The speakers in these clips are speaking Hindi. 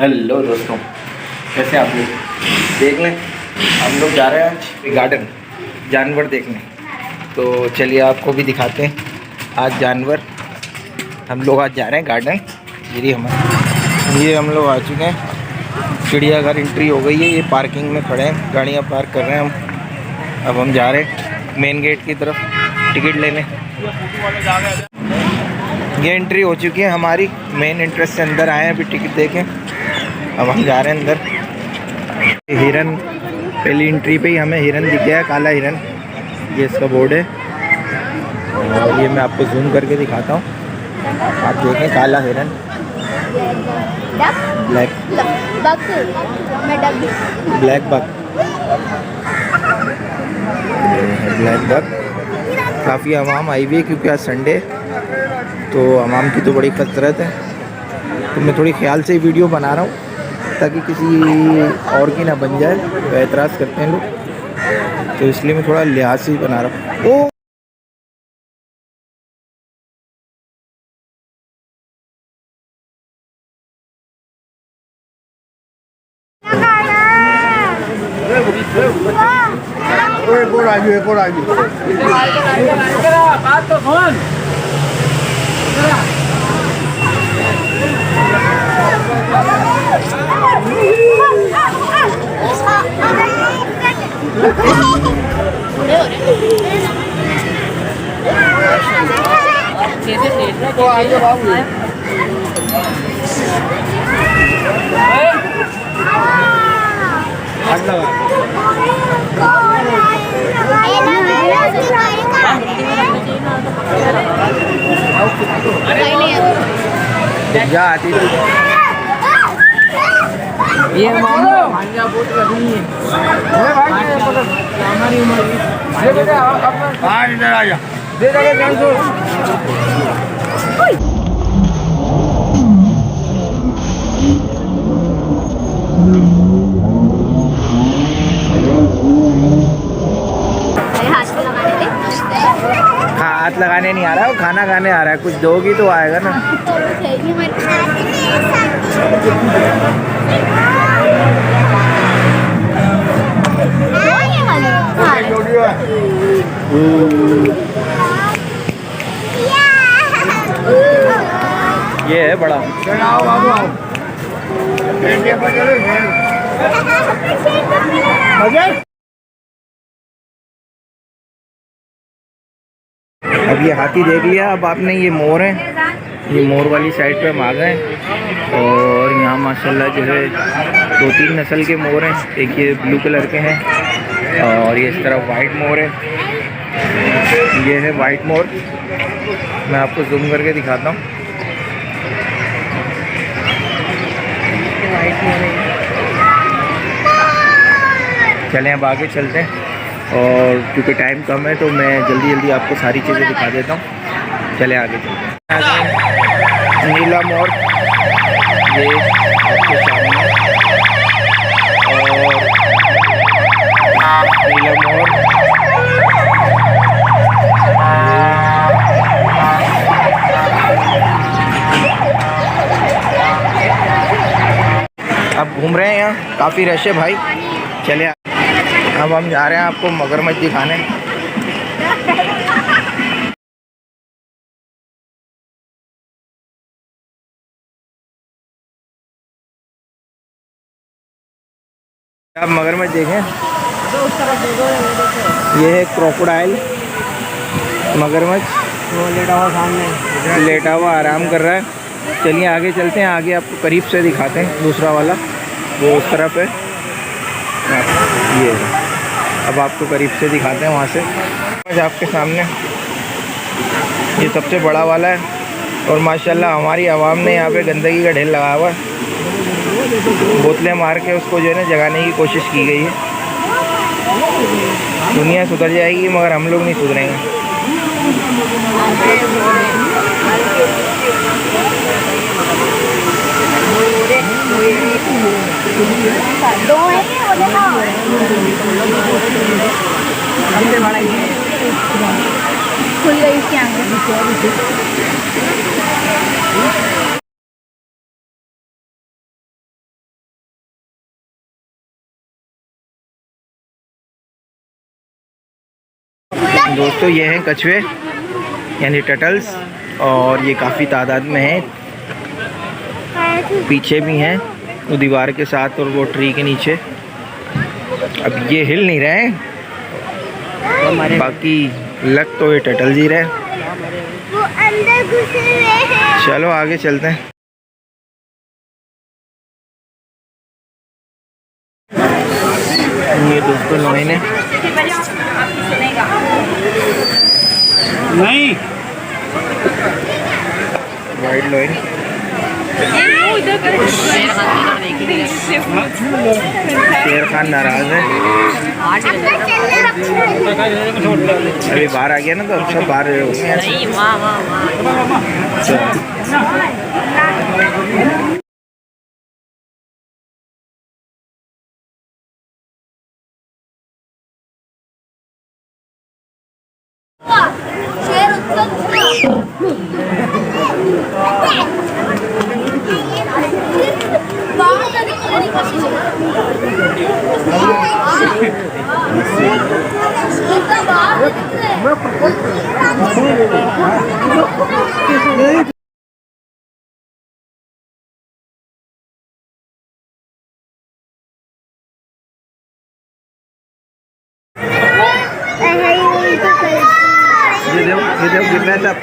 हेलो दोस्तों, कैसे आप लोग? देख लें, हम लोग जा रहे हैं आज गार्डन जानवर देखने। तो चलिए आपको भी दिखाते हैं आज जानवर। हम लोग आज जा रहे हैं गार्डन। ये हम लोग आ चुके हैं, चिड़ियाघर एंट्री हो गई है। ये पार्किंग में खड़े हैं, गाड़ियाँ पार्क कर रहे हैं हम। अब हम जा रहे हैं मेन गेट की तरफ टिकट लेने। ये एंट्री हो चुकी है हमारी, मेन एंट्रेंस से अंदर आए हैं, अभी टिकट देखें। अब हम जा रहे हैं अंदर। हिरन, पहली एंट्री पे ही हमें हिरन दिख गया है, काला हिरन। ये इसका बोर्ड है और ये मैं आपको जूम करके दिखाता हूँ। आप देखें, काला हिरन, ब्लैक बक, ब्लैक बक। काफ़ी आवाम आई हुई है क्योंकि आज संडे, तो आवाम की तो बड़ी कसरत है। तो मैं थोड़ी ख्याल से वीडियो बना रहा हूँ ताकि किसी और की ना बन जाए, तो एतराज़ करते हैं लोग, तो इसलिए मैं थोड़ा लिहाज से ही बना रहा हूँ। ओ बात तो सुन। आइए बाबू, जा आती ये भांजा बोट रही है हमारी उम्र इधर आ जा दे दे। हाथ लगाने नहीं आ रहा है, वो खाना खाने आ रहा है। कुछ दोगी तो आएगा ना। ये है बड़ा। आओ बाबू आओ। अब ये हाथी देख लिया। अब आपने ये मोर है, ये मोर वाली साइड पे हम आ गए और यहाँ माशाल्लाह जो है 2-3 नस्ल के मोर हैं। एक ये ब्लू कलर के हैं और ये इस तरफ वाइट मोर है। ये है वाइट मोर, मैं आपको जूम करके दिखाता हूँ। वाइट मोर है। चलें अब आगे चलते हैं, और क्योंकि टाइम कम है तो मैं जल्दी आपको सारी चीज़ें दिखा देता हूँ। चले आगे चलते हैं। नीला मोर ये आपके सामने, और नीला मोर, अब घूम रहे हैं यहाँ, काफ़ी रश है भाई। चले अब हम जा रहे हैं आपको मगरमच्छ दिखाने। आप मगरमच्छ देखें, ये है क्रोकोडाइल मगरमच्छ, वो लेटा हुआ सामने, लेटा हुआ आराम कर रहा है। चलिए आगे चलते हैं, आगे आपको करीब से दिखाते हैं। दूसरा वाला वो उस तरफ है, ये है। अब आपको करीब से दिखाते हैं वहाँ से। आपके सामने ये सबसे बड़ा वाला है, और माशाल्लाह हमारी आवाम ने यहाँ पे गंदगी का ढेर लगाया हुआ है। बोतलें मार के उसको जो है ना जगाने की कोशिश की गई है। दुनिया सुधर जाएगी मगर हम लोग नहीं सुधरेंगे। दो है खुल गई इसकी आंखें। दोस्तों ये हैं कछुए यानी टर्टल्स, और ये काफ़ी तादाद में हैं। पीछे भी हैं वो दीवार के साथ और वो ट्री के नीचे। अब ये हिल नहीं रहे हैं, बाकी लग तो ये टर्टल्स ही रहे। वो अंदर घुसे हुए हैं। चलो आगे चलते हैं। ये दोस्तों लॉइन है। नहीं वाइट लॉइन। शेर खान नाराज है, अभी बाहर आ गया ना तो अब सब बाहर हो गए। ये देखो गिर रहा है सब।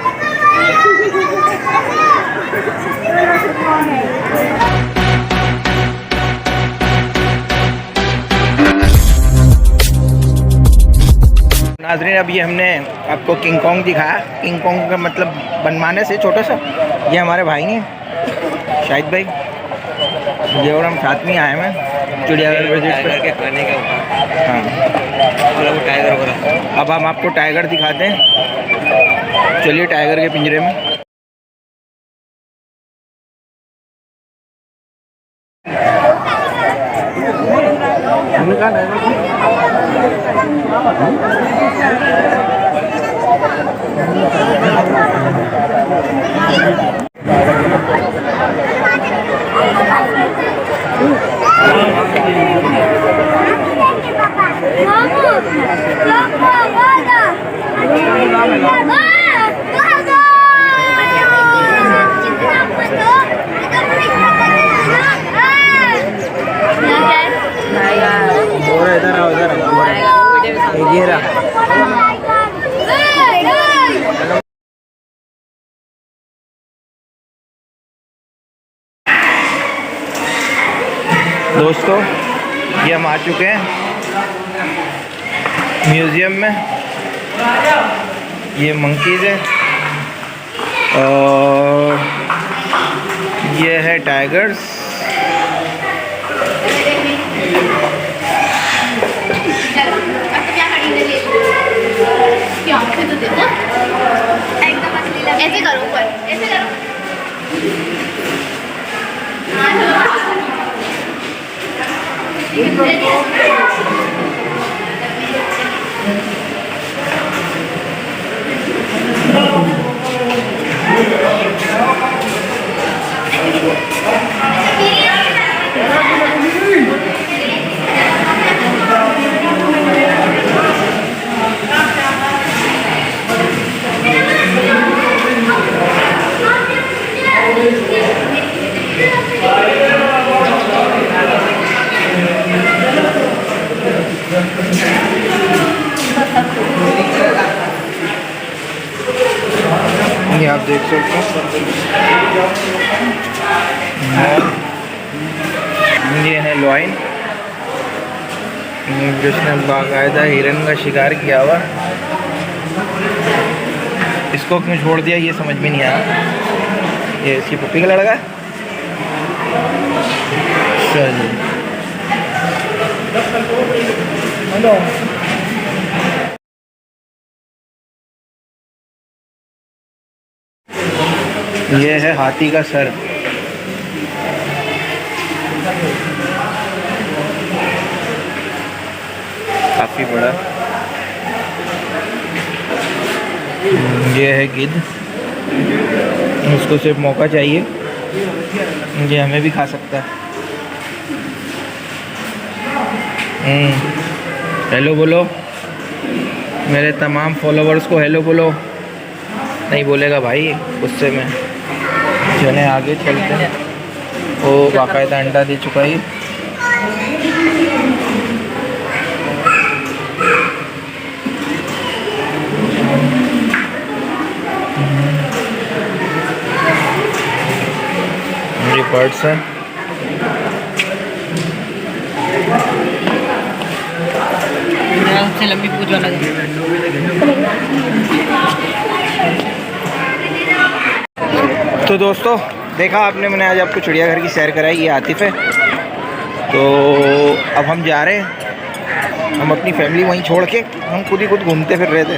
नाज़रीन अब ये हमने आपको किंग कॉन्ग दिखाया। किंग कॉन्ग का मतलब बनवाने से छोटा सा। ये हमारे भाई हैं शाहिद भाई, ये और हम साथ में आए हैं चिड़ियाघर विजिट पे। खाने का हाँ वो टाइगर वगैरह। अब हम आपको टाइगर दिखाते हैं, चलिए टाइगर के पिंजरे में। दोस्तों ये हम आ चुके हैं म्यूज़ियम में। ये मंकीज़ है और ये है टाइगर्स। ऐसे करो ऊपर, ऐसे करो। ये आप देख सकते हैं, ये है लॉइन जिसने बाकायदा हिरन का शिकार किया हुआ। इसको क्यों छोड़ दिया ये समझ में नहीं आया। ये इसकी पुप्पी का लड़का। चलिए ये है हाथी का सर। काफ़ी बड़ा। ये है गिद्ध, उसको सिर्फ मौका चाहिए, ये हमें भी खा सकता है। हेलो बोलो। मेरे तमाम फॉलोवर्स को हेलो बोलो। नहीं बोलेगा भाई गुस्से में। चलें आगे चलते हैं। वो बाकायदा अंडा दे चुका है। मेरे बर्ड्स हैं। सबसे लंबी पूछ वाला तो दोस्तों देखा आपने, मैंने आज आपको चिड़ियाघर की सैर कराई। ये आतिफ है। तो अब हम जा रहे हैं। हम अपनी फैमिली वहीं छोड़ के हम खुद ही खुद घूमते फिर रहे थे।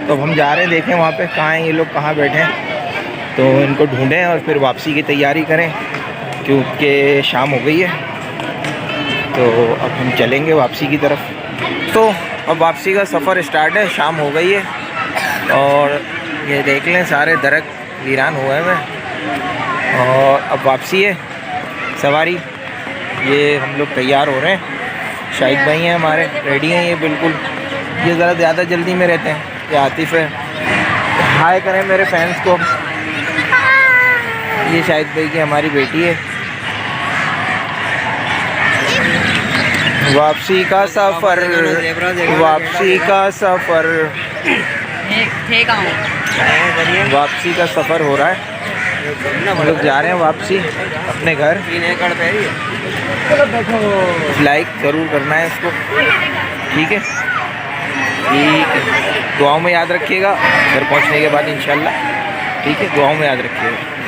तो अब हम जा रहे हैं, देखें वहाँ पे कहाँ हैं ये लोग, कहाँ बैठे हैं। तो इनको ढूंढें और फिर वापसी की तैयारी करें क्योंकि शाम हो गई है। तो अब हम चलेंगे वापसी की तरफ। तो अब वापसी का सफ़र स्टार्ट है। शाम हो गई है और ये देख लें सारे दरख्त वीरान हुए हैं। और अब वापसी है सवारी। ये हम लोग तैयार हो रहे हैं। शाहिद भाई हैं हमारे, रेडी हैं ये बिल्कुल। ये ज़रा ज़्यादा जल्दी में रहते हैं। ये आतिफ है। हाय करें मेरे फैंस को। ये शाहिद भाई की हमारी बेटी है। वापसी का सफ़र, वापसी का सफ़र, वापसी का सफ़र हो रहा है। हम लोग जा रहे हैं वापसी अपने घर। लाइक ज़रूर करना है इसको, ठीक है? ठीक है, दुआओं में याद रखिएगा घर पहुंचने के बाद इंशाल्लाह। ठीक है, दुआओं में याद रखिएगा।